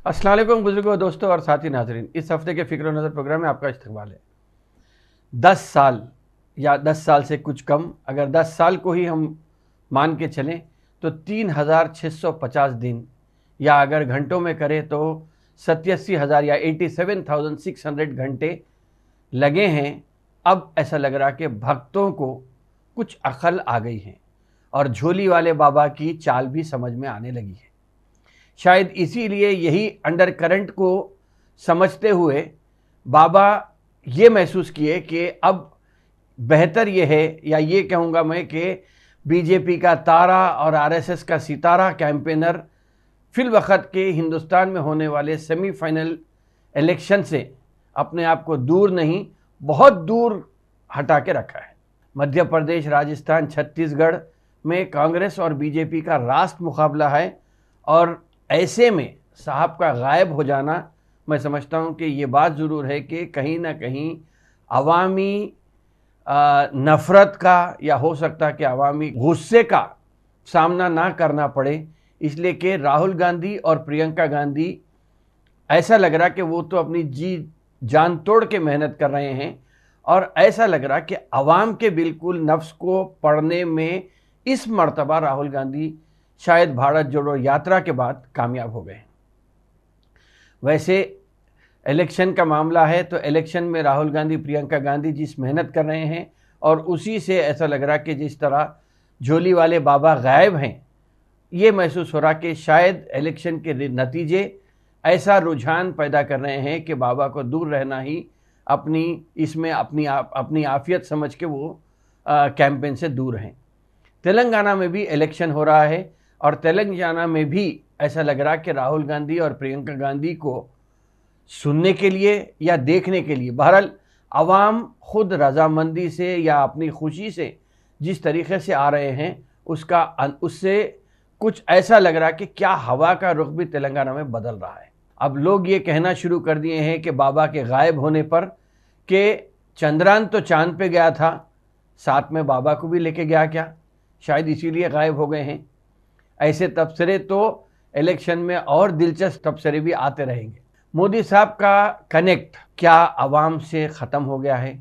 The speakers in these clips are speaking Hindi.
अस्सलाम वालेकुम बुजुर्गों, दोस्तों और साथी नाजरीन। इस हफ्ते के फ़िक्र नज़र प्रोग्राम में आपका इस्तकबाल है। 10 साल या 10 साल से कुछ कम, अगर 10 साल को ही हम मान के चलें तो 3650 दिन, या अगर घंटों में करें तो 87,000 या 87,600 घंटे लगे हैं। अब ऐसा लग रहा कि भक्तों को कुछ अकल आ गई है और झोली वाले बाबा की चाल भी समझ में आने लगी है। शायद इसीलिए यही अंडर करंट को समझते हुए बाबा ये महसूस किए कि अब बेहतर ये है, या ये कहूँगा मैं कि बीजेपी का तारा और आरएसएस का सितारा कैंपेनर फिलवक्त के हिंदुस्तान में होने वाले सेमीफाइनल इलेक्शन से अपने आप को दूर नहीं, बहुत दूर हटा के रखा है। मध्य प्रदेश, राजस्थान, छत्तीसगढ़ में कांग्रेस और बीजेपी का रास्त मुकाबला है और ऐसे में साहब का गायब हो जाना, मैं समझता हूं कि ये बात ज़रूर है कि कहीं ना कहीं अवामी नफ़रत का, या हो सकता है कि अवामी गुस्से का सामना ना करना पड़े, इसलिए कि राहुल गांधी और प्रियंका गांधी ऐसा लग रहा कि वो तो अपनी जी जान तोड़ के मेहनत कर रहे हैं, और ऐसा लग रहा कि अवाम के बिल्कुल नफ्स को पढ़ने में इस मर्तबा राहुल गांधी शायद भारत जोड़ो यात्रा के बाद कामयाब हो गए। वैसे इलेक्शन का मामला है तो इलेक्शन में राहुल गांधी, प्रियंका गांधी जिस मेहनत कर रहे हैं, और उसी से ऐसा लग रहा कि जिस तरह झोली वाले बाबा गायब हैं, ये महसूस हो रहा कि शायद इलेक्शन के नतीजे ऐसा रुझान पैदा कर रहे हैं कि बाबा को दूर रहना ही अपनी आफियत समझ के वो कैंपेन से दूर हैं। तेलंगाना में भी इलेक्शन हो रहा है और तेलंगाना में भी ऐसा लग रहा कि राहुल गांधी और प्रियंका गांधी को सुनने के लिए या देखने के लिए, बहरहाल अवाम खुद रजामंदी से या अपनी खुशी से जिस तरीके से आ रहे हैं, उससे कुछ ऐसा लग रहा कि क्या हवा का रुख भी तेलंगाना में बदल रहा है। अब लोग ये कहना शुरू कर दिए हैं कि बाबा के गायब होने पर कि चंद्रयान तो चांद पे गया था, साथ में बाबा को भी लेके गया क्या, शायद इसीलिए गायब हो गए हैं। ऐसे तबसरे तो इलेक्शन में और दिलचस्प तबसरे भी आते रहेंगे। मोदी साहब का कनेक्ट क्या आवाम से ख़त्म हो गया है,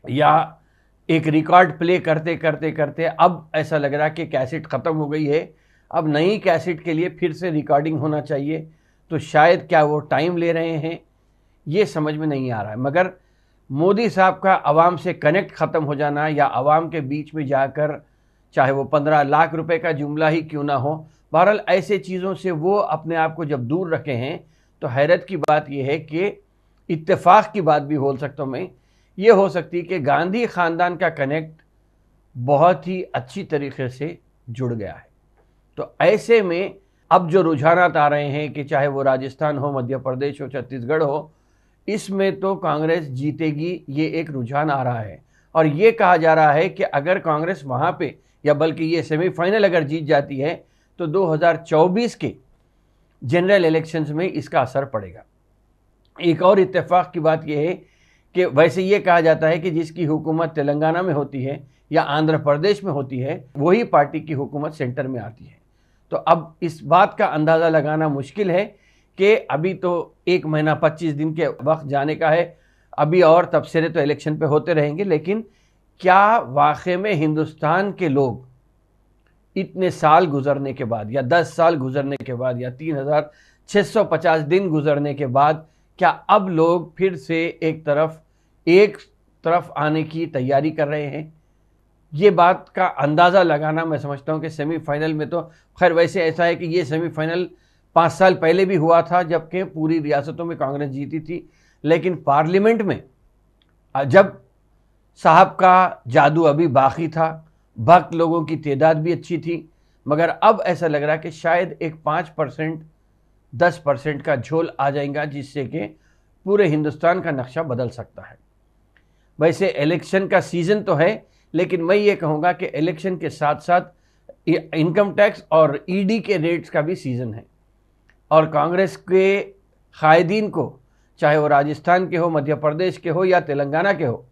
या एक रिकॉर्ड प्ले करते करते करते अब ऐसा लग रहा कि कैसेट ख़त्म हो गई है, अब नई कैसेट के लिए फिर से रिकॉर्डिंग होना चाहिए, तो शायद क्या वो टाइम ले रहे हैं, ये समझ में नहीं आ रहा है। मगर मोदी साहब का आवाम से कनेक्ट ख़त्म हो जाना, या आवाम के बीच में जाकर, चाहे वो 15 लाख रुपए का जुमला ही क्यों ना हो, बहरहाल ऐसे चीज़ों से वो अपने आप को जब दूर रखे हैं, तो हैरत की बात यह है कि इत्तेफाक की बात भी हो सकता मैं, ये हो सकती कि गांधी ख़ानदान का कनेक्ट बहुत ही अच्छी तरीके से जुड़ गया है। तो ऐसे में अब जो रुझानात आ रहे हैं कि चाहे वो राजस्थान हो, मध्य प्रदेश हो, छत्तीसगढ़ हो, इसमें तो कांग्रेस जीतेगी, ये एक रुझान आ रहा है। और ये कहा जा रहा है कि अगर कांग्रेस वहाँ पे, या बल्कि ये सेमीफाइनल अगर जीत जाती है, तो 2024 के जनरल इलेक्शंस में इसका असर पड़ेगा। एक और इत्तेफाक की बात यह है कि वैसे ये कहा जाता है कि जिसकी हुकूमत तेलंगाना में होती है या आंध्र प्रदेश में होती है, वही पार्टी की हुकूमत सेंटर में आती है। तो अब इस बात का अंदाज़ा लगाना मुश्किल है कि अभी तो 1 महीना 25 दिन के वक्त जाने का है, अभी और तबसरे तो इलेक्शन पे होते रहेंगे, लेकिन क्या वाकई में हिंदुस्तान के लोग इतने साल गुजरने के बाद, या 10 साल गुजरने के बाद, या 3650 दिन गुजरने के बाद, क्या अब लोग फिर से एक तरफ आने की तैयारी कर रहे हैं? ये बात का अंदाज़ा लगाना, मैं समझता हूँ कि सेमीफाइनल में तो खैर वैसे ऐसा है कि ये सेमीफाइनल 5 साल पहले भी हुआ था, जबकि पूरी रियासतों में कांग्रेस जीती थी, लेकिन पार्लियामेंट में जब साहब का जादू अभी बाकी था, भक्त लोगों की तादाद भी अच्छी थी, मगर अब ऐसा लग रहा है कि शायद एक 5% 10% का झोल आ जाएगा, जिससे कि पूरे हिंदुस्तान का नक्शा बदल सकता है। वैसे इलेक्शन का सीज़न तो है, लेकिन मैं ये कहूँगा कि इलेक्शन के साथ साथ इनकम टैक्स और ईडी के रेट्स का भी सीज़न है, और कांग्रेस के कायदीन को, चाहे वो राजस्थान के हो, मध्य प्रदेश के हो या तेलंगाना के हो,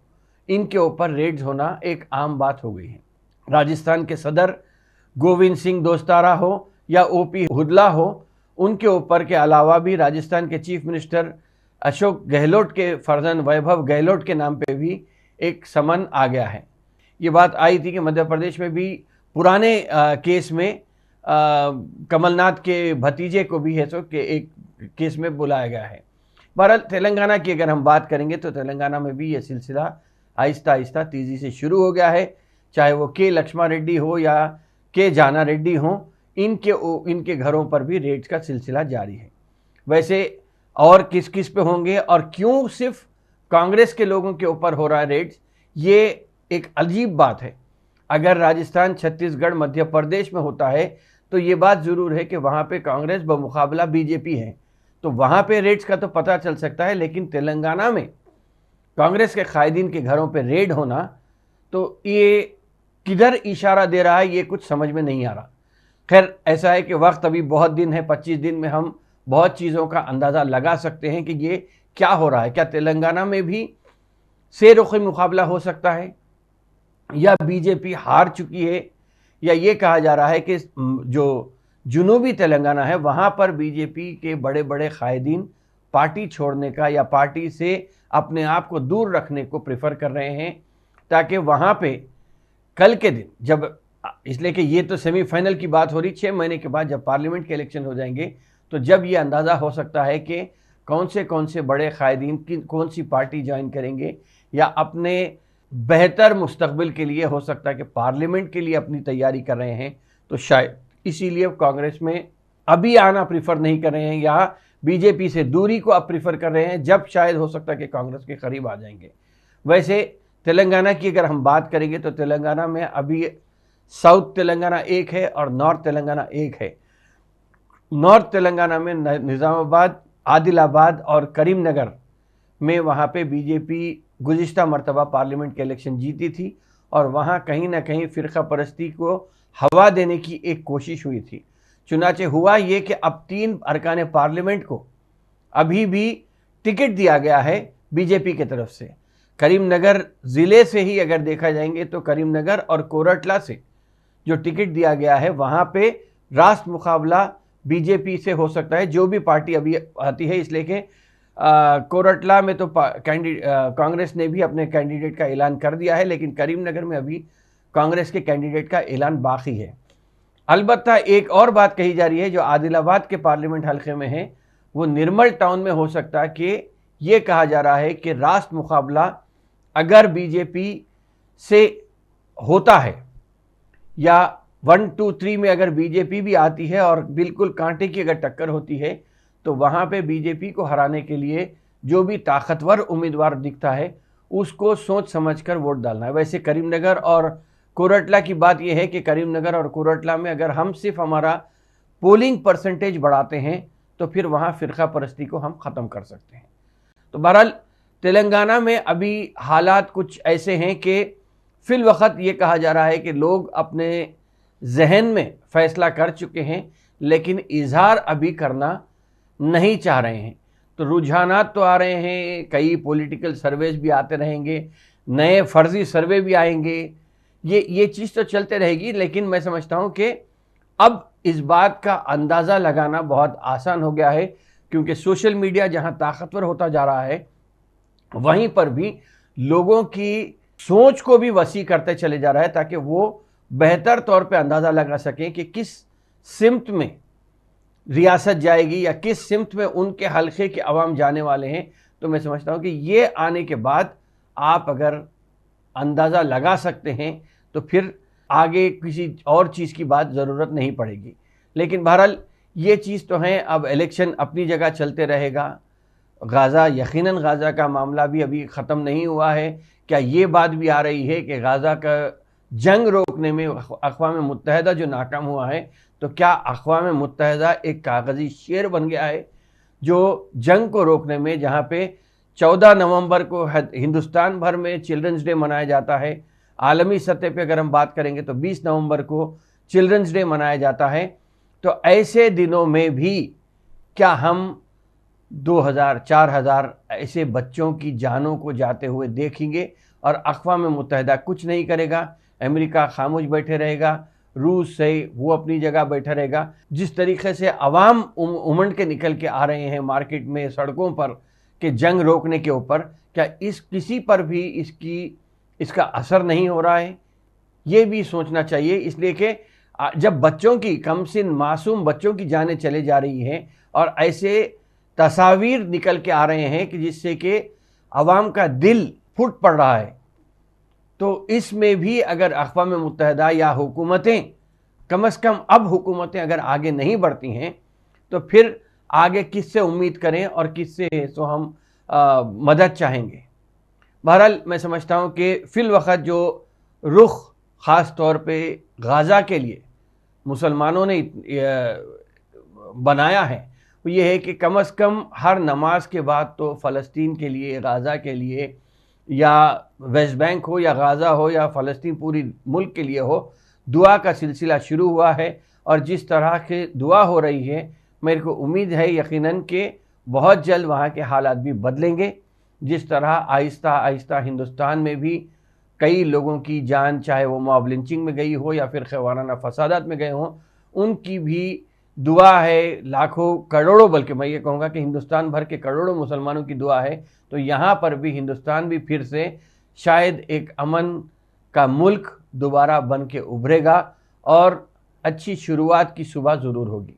इनके ऊपर रेड्स होना एक आम बात हो गई है। राजस्थान के सदर गोविंद सिंह दोस्तारा हो या ओपी हुडला हो, उनके ऊपर के अलावा भी राजस्थान के चीफ मिनिस्टर अशोक गहलोत के फर्जंद वैभव गहलोत के नाम पे भी एक समन आ गया है। ये बात आई थी कि मध्य प्रदेश में भी पुराने केस में कमलनाथ के भतीजे को भी है सो कि एक केस में बुलाया गया है। बहरहाल तेलंगाना की अगर हम बात करेंगे तो तेलंगाना में भी ये सिलसिला आहिस्ता आहिस्ता तेज़ी से शुरू हो गया है। चाहे वो के लक्ष्मण रेड्डी हो या के जाना रेड्डी हो, इनके घरों पर भी रेड्स का सिलसिला जारी है। वैसे और किस किस पे होंगे और क्यों सिर्फ कांग्रेस के लोगों के ऊपर हो रहा है रेड्स, ये एक अजीब बात है। अगर राजस्थान, छत्तीसगढ़, मध्य प्रदेश में होता है तो ये बात ज़रूर है कि वहाँ पे कांग्रेस बमुकाबला बीजेपी है, तो वहाँ पे रेड्स का तो पता चल सकता है। लेकिन तेलंगाना में कांग्रेस के कायदीन के घरों पे रेड होना, तो ये किधर इशारा दे रहा है, ये कुछ समझ में नहीं आ रहा। खैर, ऐसा है कि वक्त अभी बहुत दिन है, 25 दिन में हम बहुत चीज़ों का अंदाज़ा लगा सकते हैं कि ये क्या हो रहा है। क्या तेलंगाना में भी से रुखी मुकाबला हो सकता है, या बीजेपी हार चुकी है, या ये कहा जा रहा है कि जो जुनूबी तेलंगाना है वहाँ पर बीजेपी के बड़े बड़े कायदीन पार्टी छोड़ने का या पार्टी से अपने आप को दूर रखने को प्रेफर कर रहे हैं, ताकि वहाँ पे कल के दिन जब, इसलिए कि ये तो सेमीफाइनल की बात हो रही, 6 महीने के बाद जब पार्लियामेंट के इलेक्शन हो जाएंगे तो जब ये अंदाज़ा हो सकता है कि कौन से बड़े कायदीन की कौन सी पार्टी ज्वाइन करेंगे, या अपने बेहतर मुस्तकबिल के लिए हो सकता है कि पार्लियामेंट के लिए अपनी तैयारी कर रहे हैं, तो शायद इसीलिए कांग्रेस में अभी आना प्रीफर नहीं कर रहे हैं, या बीजेपी से दूरी को अब प्रीफर कर रहे हैं, जब शायद हो सकता है कि कांग्रेस के करीब आ जाएंगे। वैसे तेलंगाना की अगर हम बात करेंगे तो तेलंगाना में अभी साउथ तेलंगाना एक है और नॉर्थ तेलंगाना एक है। नॉर्थ तेलंगाना में निज़ामाबाद, आदिलाबाद और करीमनगर में वहाँ पे बीजेपी गुज़िश्ता मरतबा पार्लियामेंट के इलेक्शन जीती थी, और वहाँ कहीं ना कहीं फ़िरका परस्ती को हवा देने की एक कोशिश हुई थी। चुनाचे हुआ ये कि अब 3 अरकान पार्लियामेंट को अभी भी टिकट दिया गया है बीजेपी की तरफ से। करीमनगर ज़िले से ही अगर देखा जाएंगे तो करीमनगर और कोरटला से जो टिकट दिया गया है वहाँ पे रास्त मुकाबला बीजेपी से हो सकता है, जो भी पार्टी अभी आती है। इसलिए कि कोरटला में तो कांग्रेस ने भी अपने कैंडिडेट का ऐलान कर दिया है, लेकिन करीमनगर में अभी कांग्रेस के कैंडिडेट का ऐलान बाकी है। अलबत्ता एक और बात कही जा रही है जो आदिलाबाद के पार्लियामेंट हल्के में है, वो निर्मल टाउन में हो सकता है कि ये कहा जा रहा है कि रास्त मुकाबला अगर बीजेपी से होता है, या 1, 2, 3 में अगर बीजेपी भी आती है और बिल्कुल कांटे की अगर टक्कर होती है, तो वहाँ पे बीजेपी को हराने के लिए जो भी ताकतवर उम्मीदवार दिखता है उसको सोच समझकर वोट डालना है। वैसे करीमनगर और कोरटला की बात यह है कि करीमनगर और कोरटला में अगर हम सिर्फ हमारा पोलिंग परसेंटेज बढ़ाते हैं तो फिर वहाँ फ़िरका परस्ती को हम ख़त्म कर सकते हैं। तो बहरहाल तेलंगाना में अभी हालात कुछ ऐसे हैं कि फ़िलवक़्त ये कहा जा रहा है कि लोग अपने जहन में फ़ैसला कर चुके हैं, लेकिन इजहार अभी करना नहीं चाह रहे हैं। तो रुझानात तो आ रहे हैं, कई पॉलिटिकल सर्वेज भी आते रहेंगे, नए फर्जी सर्वे भी आएंगे, ये चीज़ तो चलते रहेगी। लेकिन मैं समझता हूँ कि अब इस बात का अंदाज़ा लगाना बहुत आसान हो गया है, क्योंकि सोशल मीडिया जहाँ ताकतवर होता जा रहा है वहीं पर भी लोगों की सोच को भी वसी करते चले जा रहा है, ताकि वो बेहतर तौर पे अंदाज़ा लगा सकें कि किस सिमत में रियासत जाएगी या किस सिमत में उनके हल्के के अवाम जाने वाले हैं। तो मैं समझता हूँ कि ये आने के बाद आप अगर अंदाज़ा लगा सकते हैं तो फिर आगे किसी और चीज़ की बात ज़रूरत नहीं पड़ेगी। लेकिन बहरहाल ये चीज़ तो है, अब इलेक्शन अपनी जगह चलते रहेगा। गाज़ा, यकीनन गाज़ा का मामला भी अभी ख़त्म नहीं हुआ है। क्या ये बात भी आ रही है कि गाज़ा का जंग रोकने में अक़वाम मुत्तहिदा जो नाकाम हुआ है, तो क्या अक़वाम मुत्तहिदा एक कागज़ी शेर बन गया है जो जंग को रोकने में, जहाँ पे 14 नवंबर को हिंदुस्तान भर में चिल्ड्रंस डे मनाया जाता है, आलमी सतह पे अगर हम बात करेंगे तो 20 नवंबर को चिल्ड्रंस डे मनाया जाता है। तो ऐसे दिनों में भी क्या हम 2000, 4000 ऐसे बच्चों की जानों को जाते हुए देखेंगे और अक़वाम मुत्तहिदा कुछ नहीं करेगा? अमेरिका खामोश बैठे रहेगा? रूस से, वो अपनी जगह बैठा रहेगा। जिस तरीके से अवाम उमड़ के निकल के आ रहे हैं मार्केट में, सड़कों पर, कि जंग रोकने के ऊपर, क्या इस किसी पर भी इसका असर नहीं हो रहा है? ये भी सोचना चाहिए। इसलिए कि जब बच्चों की, कम सिन मासूम बच्चों की जानें चले जा रही हैं और ऐसे तस्वीर निकल के आ रहे हैं कि जिससे कि अवाम का दिल फूट पड़ रहा है, तो इसमें भी अगर अक़वाम मुत्तहिदा या हुकूमतें, कम से कम अब हुकूमतें अगर आगे नहीं बढ़ती हैं, तो फिर आगे किससे उम्मीद करें और किससे तो हम मदद चाहेंगे। बहरहाल मैं समझता हूँ कि फ़िल वक़्त जो रुख ख़ास तौर पे गाज़ा के लिए मुसलमानों ने बनाया है, वो ये है कि कम से कम हर नमाज के बाद तो फ़लस्तीन के लिए, गाज़ा के लिए, या वेस्ट बैंक हो या गाज़ा हो या फ़लस्तीन, पूरी मुल्क के लिए हो, दुआ का सिलसिला शुरू हुआ है। और जिस तरह की दुआ हो रही है, मेरे को उम्मीद है यकीनन कि बहुत जल्द वहाँ के हालात भी बदलेंगे। जिस तरह आहिस्ता आहिस्ता हिंदुस्तान में भी कई लोगों की जान, चाहे वो मॉब लिंचिंग में गई हो या फिर खवानाना फसादात में गए हों, उनकी भी दुआ है, लाखों करोड़ों, बल्कि मैं ये कहूँगा कि हिंदुस्तान भर के करोड़ों मुसलमानों की दुआ है। तो यहाँ पर भी हिंदुस्तान भी फिर से शायद एक अमन का मुल्क दोबारा बन के उभरेगा और अच्छी शुरुआत की सुबह ज़रूर होगी।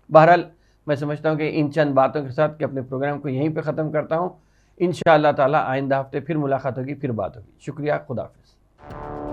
बहरहाल मैं समझता हूँ कि इन चंद बातों के साथ कि अपने प्रोग्राम को यहीं पे ख़त्म करता हूँ। इंशाअल्लाह ताला आइंदा हफ्ते फिर मुलाकात होगी, फिर बात होगी। शुक्रिया, खुदा हाफ़िज़।